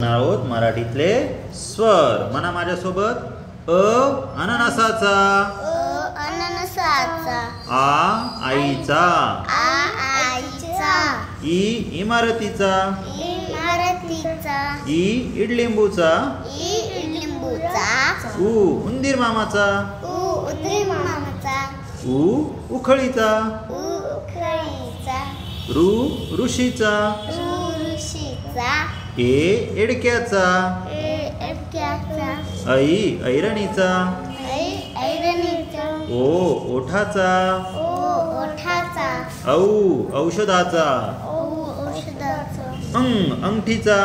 आहोत मराठीतले स्वर. म्हणा माझ्यासोबत. अ अननसाचा, आ आईचा, ई इमारतीचा, ई इडलिंबूचा, उ उंदीर मामाचा, उ उखळीचा, ऋ ऋषीचा, ए एडक्याचा, ऐ ऐरणीचा, ओ ओठाचा, औ औषधाचा, अंगठीचा,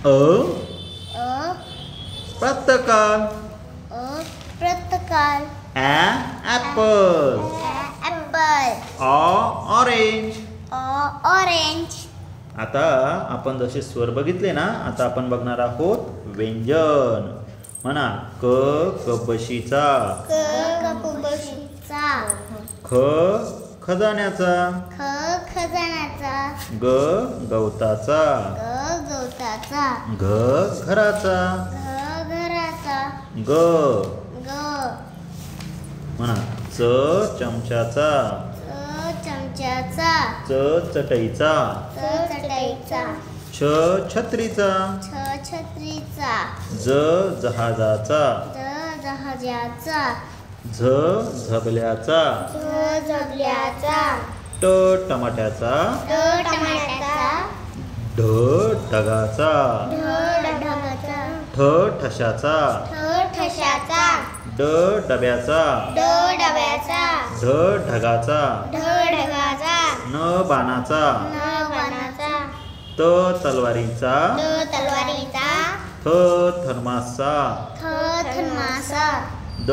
अ प्रातःकाल, ॲपल, ऑरेंज. आता आपण जसे स्वर बघितले ना, आता आपण बघणार आहोत व्यंजन. म्हणा. क कबशीचा, ख खजान्याचा, ग गवताचा, घ घराचा, ग म्हणा. च चमच्याचा, च चटईचा, छ छत्रीचा, ज जहाजाचा, झ झबल्याचा, ट टमाट्याचा, ढ ढगाचा, ठ ठशाचा, ड डब्याचा, ढ ढगाचा, न बाणाचा, त तलवारीचा, थ थर्मासचा, द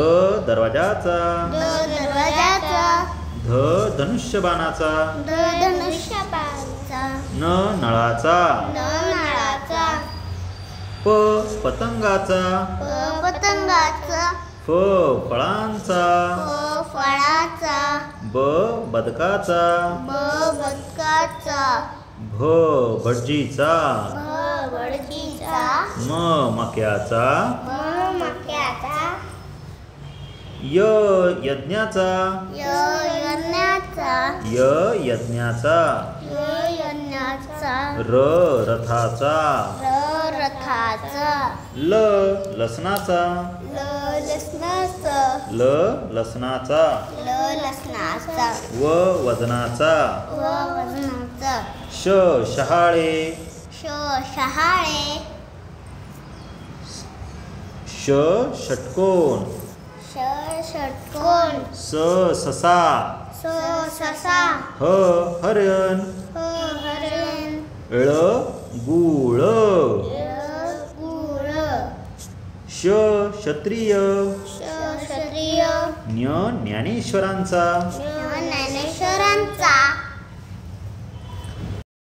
दरवाजाचा, ध धनुष्यबाणाचा, न नळाचा, प पतंगाचा, फ फळांचा, ब बदकाचा, भ भटजीचा, म मक्याचा, य यज्ञाचा, य यज्ञाचा, र रथाचा, ल लसणाचा, ल लसणाचा, व वजनाचा, श शहाळे, ष षटकोन, स ससा, ह हरण, ळ गुळ, श क्षत्रिय, ज्ञ ज्ञानेश्वरांचा,